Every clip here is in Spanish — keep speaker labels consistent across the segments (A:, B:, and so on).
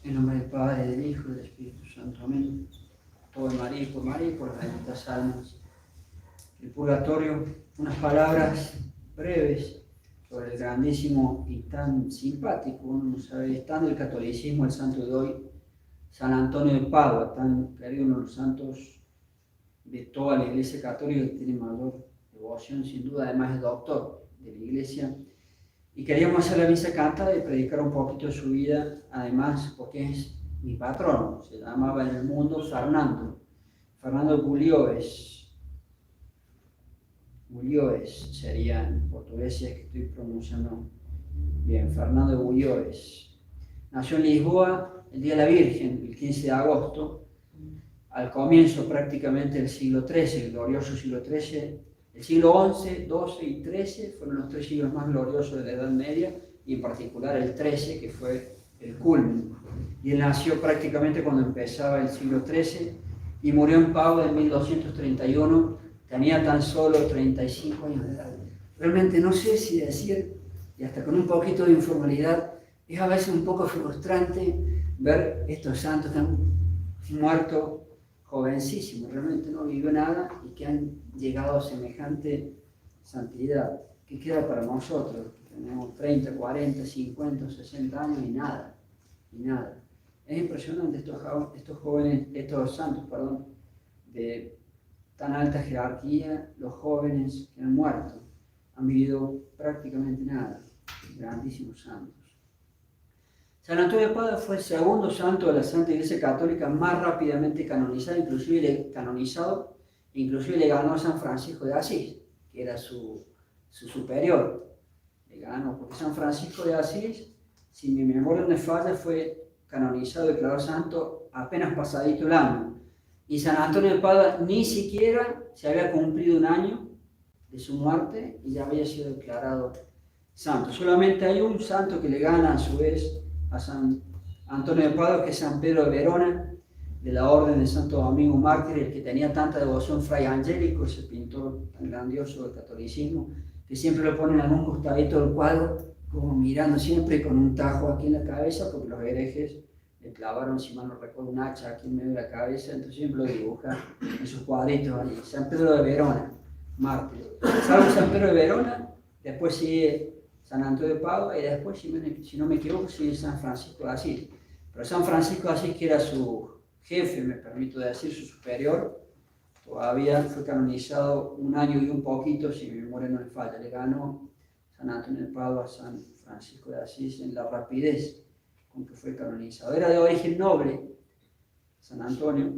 A: En nombre del Padre, del Hijo y del Espíritu Santo. Amén. Todo en María y por las benditas almas. El purgatorio, unas palabras breves sobre el grandísimo y tan simpático, uno no sabe, estando el catolicismo, el santo de hoy, San Antonio de Padua, tan querido, uno de los santos de toda la Iglesia Católica, que tiene mayor devoción, sin duda, además es doctor de la Iglesia. Y queríamos hacer la misa cantada y predicar un poquito de su vida, además, porque es mi patrono. Se llamaba en el mundo Fernando Bulioes. Bulioes sería en portugués, si es que estoy pronunciando bien, Fernando Bulioes. Nació en Lisboa el Día de la Virgen, el 15 de agosto, al comienzo prácticamente del siglo XIII, el glorioso siglo XIII. El siglo XI, XII y XIII fueron los tres siglos más gloriosos de la Edad Media, y en particular el XIII, que fue el culmen. Y él nació prácticamente cuando empezaba el siglo XIII y murió en Padua en 1231, tenía tan solo 35 años de edad. Realmente no sé si decir, y hasta con un poquito de informalidad, es a veces un poco frustrante ver estos santos que han muerto jovencísimos, realmente no vivió nada y que han llegado a semejante santidad. ¿Qué queda para nosotros? Tenemos 30, 40, 50, 60 años y nada, y nada. Es impresionante estos jóvenes, estos santos, perdón, de tan alta jerarquía, los jóvenes que han muerto, han vivido prácticamente nada, grandísimos santos. San Antonio de Padua fue el segundo santo de la Santa Iglesia Católica más rápidamente canonizado, inclusive le ganó a San Francisco de Asís, que era su superior. Le ganó, porque San Francisco de Asís, si mi memoria no me falla, fue canonizado, declarado santo apenas pasadito el año. Y San Antonio de Padua ni siquiera se había cumplido un año de su muerte y ya había sido declarado santo. Solamente hay un santo que le gana a su vez a San Antonio de Padua, que es San Pedro de Verona, de la Orden de Santo Domingo Mártir, el que tenía tanta devoción, Fray Angélico, ese pintor tan grandioso del catolicismo, que siempre lo ponen en un costadito del cuadro, como mirando siempre con un tajo aquí en la cabeza, porque los herejes le clavaron, si mal no recuerdo, un hacha aquí en medio de la cabeza, entonces siempre lo dibuja en sus cuadritos ahí. San Pedro de Verona, mártir. Salvo San Pedro de Verona, después sigue San Antonio de Padua y después, si no me equivoco, sigue San Francisco de Asís. Pero San Francisco de Asís, que era su jefe, me permito decir, su superior, todavía fue canonizado un año y un poquito, si mi memoria no me falla. Le ganó San Antonio de Padua a San Francisco de Asís en la rapidez con que fue canonizado. Era de origen noble, San Antonio.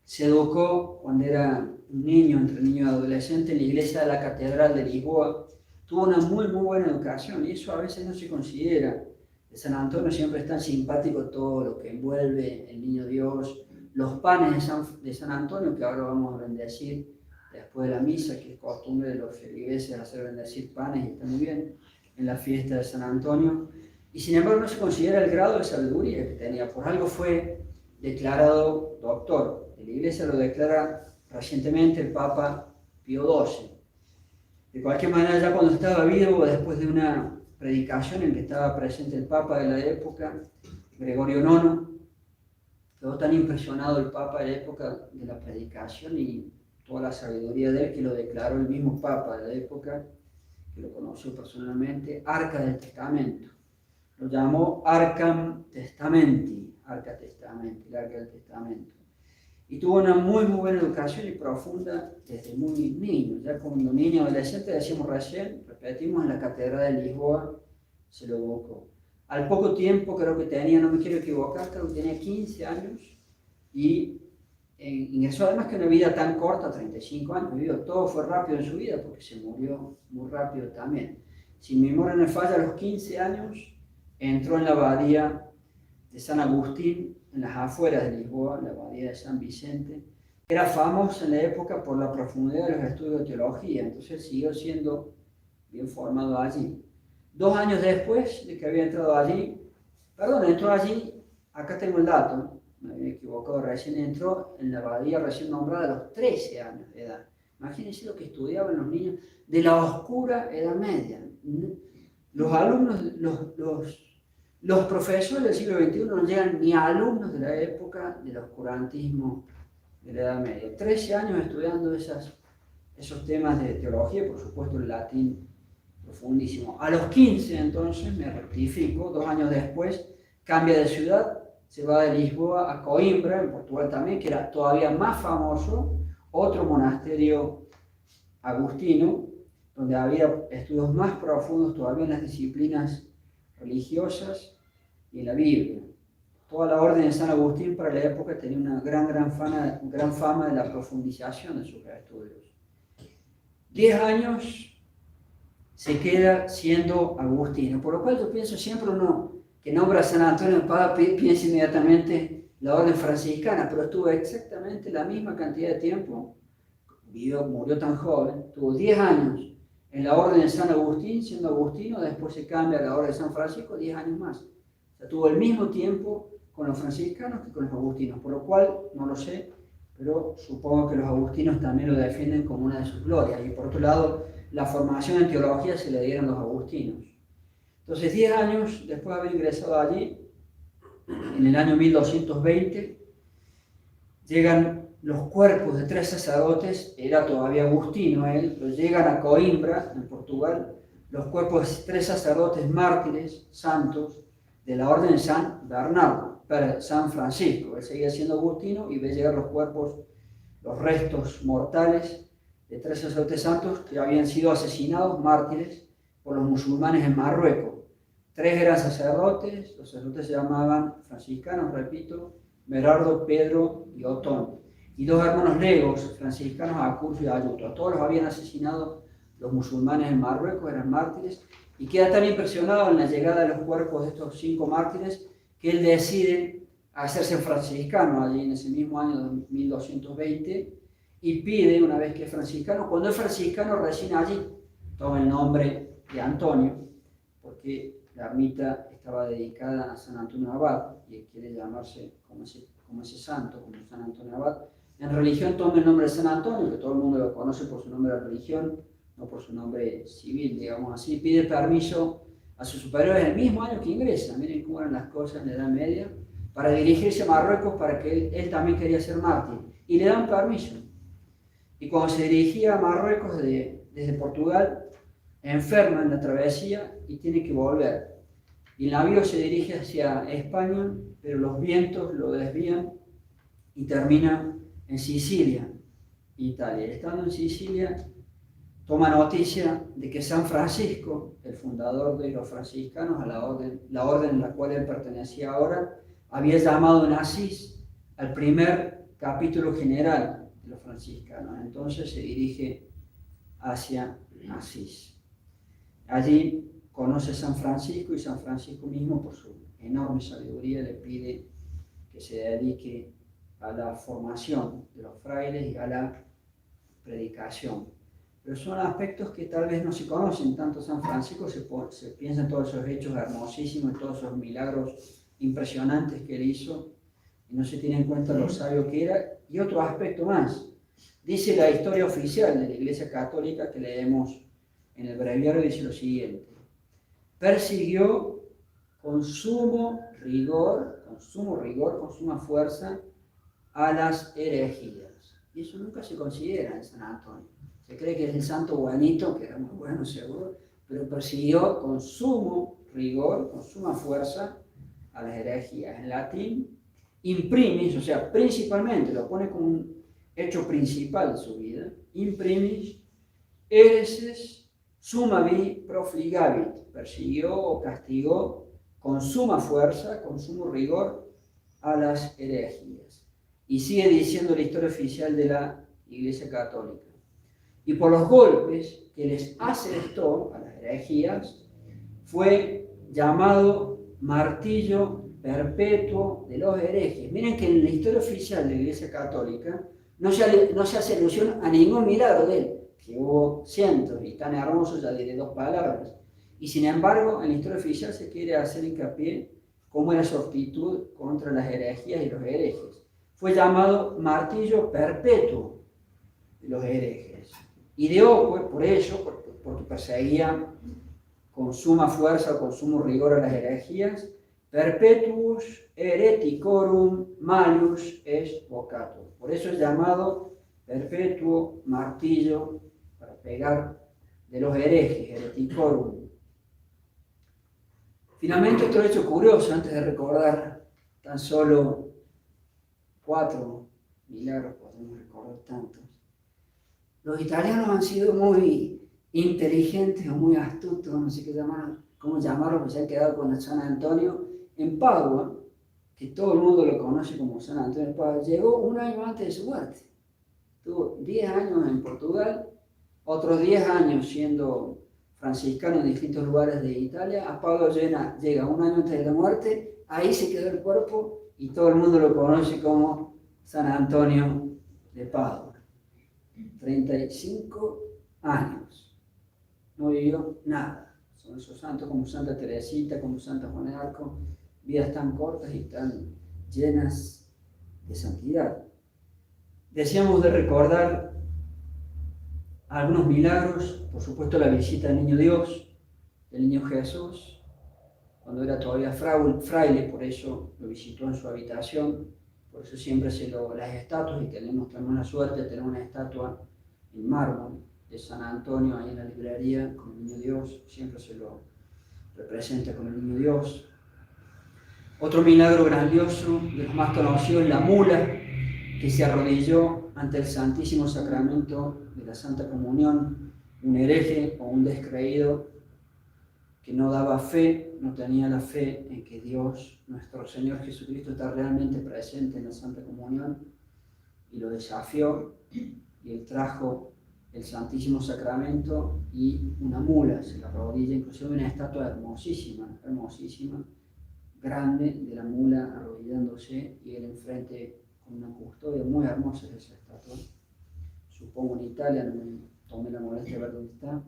A: Se educó cuando era un niño, entre niño y adolescente, en la iglesia de la Catedral de Lisboa. Tuvo una muy buena educación y eso a veces no se considera. De San Antonio siempre es tan simpático todo lo que envuelve el niño Dios, los panes de San Antonio, que ahora vamos a bendecir después de la misa, que es costumbre de los feligreses hacer bendecir panes y está muy bien en la fiesta de San Antonio. Y sin embargo no se considera el grado de sabiduría que tenía, por algo fue declarado doctor. La Iglesia lo declara recientemente el Papa Pío XII. De cualquier manera, ya cuando estaba vivo, después de una predicación en que estaba presente el Papa de la época, Gregorio IX, quedó tan impresionado el Papa de la época de la predicación y toda la sabiduría de él, que lo declaró el mismo Papa de la época, que lo conoció personalmente, Arca del Testamento. Lo llamó Arcam Testamenti, Arca Testamenti, el Arca del Testamento. Y tuvo una muy buena educación y profunda desde muy niño. Ya cuando niño adolescente, decíamos recién, repetimos, en la Catedral de Lisboa se lo educó. Al poco tiempo, creo que tenía, no me quiero equivocar, creo que tenía 15 años y ingresó, además que una vida tan corta, 35 años, vivió, todo fue rápido en su vida porque se murió muy rápido también. Si mi memoria no me falla, a los 15 años entró en la abadía de San Agustín, en las afueras de Lisboa, la abadía de San Vicente. Era famosa en la época por la profundidad de los estudios de teología, entonces siguió siendo bien formado allí. 2 años después de que había entrado allí, entró allí, acá tengo el dato, me había equivocado, recién entró en la abadía recién nombrada a los 13 años de edad. Imagínense lo que estudiaban los niños de la oscura Edad Media. Los alumnos, Los profesores del siglo XXI no llegan ni a alumnos de la época del oscurantismo de la Edad Media. 13 años estudiando esos temas de teología, por supuesto el latín profundísimo. A los 15 entonces, me rectifico, 2 años después, cambia de ciudad, se va de Lisboa a Coimbra, en Portugal también, que era todavía más famoso, otro monasterio agustino, donde había estudios más profundos todavía en las disciplinas religiosas y en la Biblia. Toda la orden de San Agustín para la época tenía una gran fama de la profundización de sus estudios. 10 años se queda siendo agustino, por lo cual yo pienso siempre uno que nombra a San Antonio de Padua piensa inmediatamente la orden franciscana, pero estuvo exactamente la misma cantidad de tiempo, murió tan joven, tuvo 10 años en la orden de San Agustín, siendo agustino, después se cambia a la orden de San Francisco, 10 años más. O sea, tuvo el mismo tiempo con los franciscanos que con los agustinos, por lo cual, no lo sé, pero supongo que los agustinos también lo defienden como una de sus glorias. Y por otro lado, la formación en teología se le dieron los agustinos. Entonces, 10 años después de haber ingresado allí, en el año 1220, llegan los cuerpos de 3 sacerdotes, era todavía agustino él, pero llegan a Coimbra, en Portugal, los cuerpos de 3 sacerdotes mártires, santos, de la orden de San Bernardo, San Francisco. Él seguía siendo agustino y ve llegar los cuerpos, los restos mortales de 3 sacerdotes santos que habían sido asesinados, mártires, por los musulmanes en Marruecos. 3 eran sacerdotes, los sacerdotes se llamaban franciscanos, repito, Merardo, Pedro y Otón. Y 2 hermanos legos, franciscanos, Acurso y Ayuto. A todos los habían asesinado los musulmanes en Marruecos, eran mártires, y queda tan impresionado en la llegada de los cuerpos de estos 5 mártires que él decide hacerse franciscano allí en ese mismo año 1220 y pide, una vez que es franciscano, cuando es franciscano recién allí toma el nombre de Antonio, porque la ermita estaba dedicada a San Antonio Abad y quiere llamarse como ese santo, como San Antonio Abad. En religión toma el nombre de San Antonio, que todo el mundo lo conoce por su nombre de religión, no por su nombre civil, digamos así. Pide permiso a sus superiores el mismo año que ingresa, miren cómo eran las cosas en la Edad Media, para dirigirse a Marruecos, para que él también quería ser mártir, y le dan permiso. Y cuando se dirigía a Marruecos desde Portugal, enferma en la travesía y tiene que volver. Y el navío se dirige hacia España, pero los vientos lo desvían y termina en Sicilia, Italia. Estando en Sicilia, toma noticia de que San Francisco, el fundador de los franciscanos, la orden a la cual él pertenecía ahora, había llamado en Asís al primer capítulo general de los franciscanos. Entonces se dirige hacia Asís. Allí conoce a San Francisco y San Francisco mismo, por su enorme sabiduría, le pide que se dedique a la formación de los frailes y a la predicación. Pero son aspectos que tal vez no se conocen tanto. San Francisco, se piensa en todos esos hechos hermosísimos, en todos esos milagros impresionantes que él hizo, y no se tiene en cuenta lo sabio que era. Y otro aspecto más, dice la historia oficial de la Iglesia Católica que leemos en el breviario, dice lo siguiente: persiguió con sumo rigor, con suma fuerza, a las herejías. Y eso nunca se considera en San Antonio. Se cree que es el santo buenito, que era muy bueno seguro, pero persiguió con sumo rigor, con suma fuerza, a las herejías. En latín, imprimis, o sea, principalmente, lo pone como un hecho principal de su vida, imprimis, hereses sumavi profligavit, persiguió o castigó con suma fuerza, con sumo rigor, a las herejías. Y sigue diciendo la historia oficial de la Iglesia Católica. Y por los golpes que les asestó a las herejías, fue llamado martillo perpetuo de los herejes. Miren que en la historia oficial de la Iglesia Católica no se hace alusión a ningún milagro de él, que hubo cientos y tan hermosos, ya diré 2 palabras. Y sin embargo, en la historia oficial se quiere hacer hincapié cómo era su actitud contra las herejías y los herejes. Fue llamado martillo perpetuo de los herejes. Ideó, pues, por ello, porque perseguía con suma fuerza, con sumo rigor a las herejías, perpetuus hereticorum malius est vocator. Por eso es llamado perpetuo martillo para pegar de los herejes, hereticorum. Finalmente, otro hecho curioso, antes de recordar tan solo 4 milagros, podemos recordar tantos. Los italianos han sido muy inteligentes o muy astutos, no sé cómo llamarlo, pues se han quedado con el San Antonio en Padua, que todo el mundo lo conoce como San Antonio de Padua. Llegó un año antes de su muerte. Tuvo 10 años en Portugal, otros 10 años siendo franciscano en distintos lugares de Italia. A Padua llega un año antes de la muerte, ahí se quedó el cuerpo y todo el mundo lo conoce como San Antonio de Padua. 35 años. No vivió nada. Son esos santos como Santa Teresita, como Santa Juana de Arco, vidas tan cortas y tan llenas de santidad. Decíamos de recordar algunos milagros, por supuesto la visita del Niño Dios, del Niño Jesús, cuando era todavía fraile, por eso lo visitó en su habitación, por eso siempre las estatuas, y tenemos la suerte de tener una estatua en mármol de San Antonio ahí en la librería con el Niño Dios, siempre se lo representa con el Niño Dios. Otro milagro grandioso, de los más conocidos, la mula que se arrodilló ante el Santísimo Sacramento de la Santa Comunión, un hereje o un descreído que no daba fe, no tenía la fe en que Dios, nuestro Señor Jesucristo, está realmente presente en la Santa Comunión, y lo desafió, y él trajo el Santísimo Sacramento y una mula, se la arrodilla, inclusive una estatua hermosísima, hermosísima, grande, de la mula arrodillándose, y él enfrente con una custodia muy hermosa de esa estatua. Supongo en Italia, no me tomé la molestia de ver dónde está.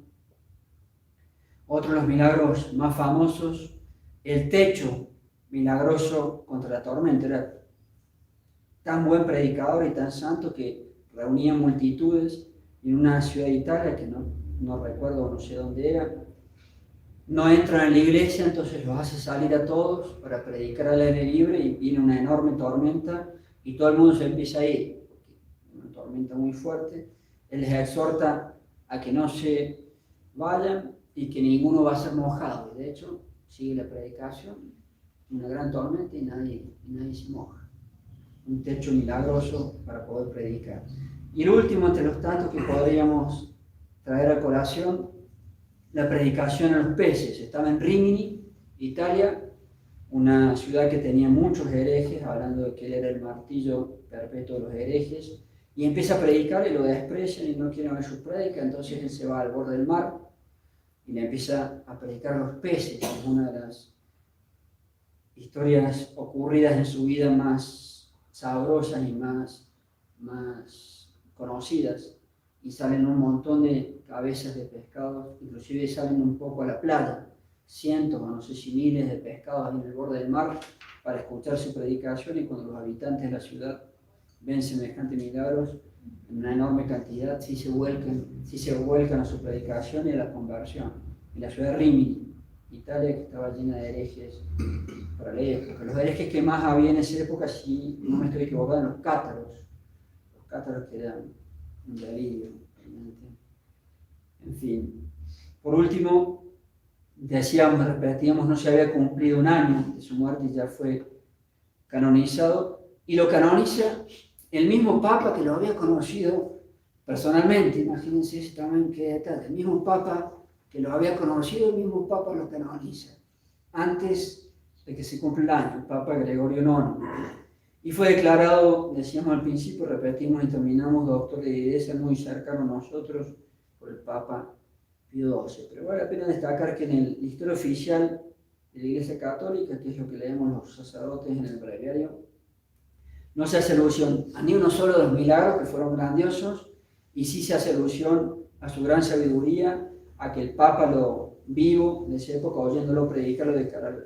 A: Otro de los milagros más famosos, el techo milagroso contra la tormenta. Era tan buen predicador y tan santo que reunía multitudes en una ciudad de Italia que no recuerdo, no sé dónde era. No entran en la iglesia, entonces los hace salir a todos para predicar al aire libre, y viene una enorme tormenta y todo el mundo se empieza a ir, porque una tormenta muy fuerte. Él les exhorta a que no se vayan y que ninguno va a ser mojado. De hecho, sigue la predicación, una gran tormenta y nadie se moja. Un techo milagroso para poder predicar. Y el último entre los tantos que podríamos traer a colación, la predicación a los peces. Estaba en Rimini, Italia, una ciudad que tenía muchos herejes, hablando de que él era el martillo perpetuo de los herejes, y empieza a predicar y lo desprecian y no quieren ver sus prédicas. Entonces él se va al borde del mar y le empieza a predicar a los peces. Es una de las historias ocurridas en su vida más sabrosas y más conocidas, y salen un montón de cabezas de pescados, inclusive salen un poco a la playa, cientos o no sé si miles de pescados en el borde del mar para escuchar su predicación, y cuando los habitantes de la ciudad ven semejantes milagros en una enorme cantidad, sí se vuelcan a su predicación y a la conversión. En la ciudad de Rimini, Italia, que estaba llena de herejes para la época. Los herejes que más había en esa época, si no me estoy equivocando, los cátaros que eran un delirio realmente. En fin, por último, repetíamos, no se había cumplido un año de su muerte y ya fue canonizado, y lo canoniza el mismo Papa que lo había conocido personalmente. Imagínense ese también qué detalle. El mismo Papa que lo había conocido, el mismo Papa lo canoniza antes de que se cumpla el año, el Papa Gregorio IX. Y fue declarado, decíamos al principio, repetimos y terminamos, doctor de la Iglesia, muy cercano a nosotros por el Papa Pío XII. Pero vale la pena destacar que en el historia oficial de la Iglesia Católica, que es lo que leemos los sacerdotes en el breviario, no se hace alusión a ni uno solo de los milagros, que fueron grandiosos, y sí se hace alusión a su gran sabiduría, a que el Papa lo vivo de esa época, oyéndolo predicar,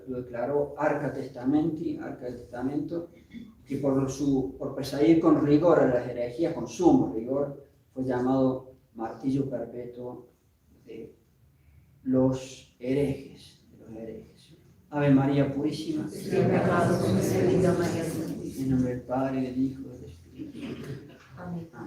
A: lo declaró arca del testamento, que por perseguir con rigor a las herejías, con sumo rigor, fue llamado martillo perpetuo de los herejes. Ave María Purísima,
B: Sin pecado concebida María Santísima.
A: en nombre del Padre, del Hijo y del Espíritu Santo.
B: Amén.
A: Amén.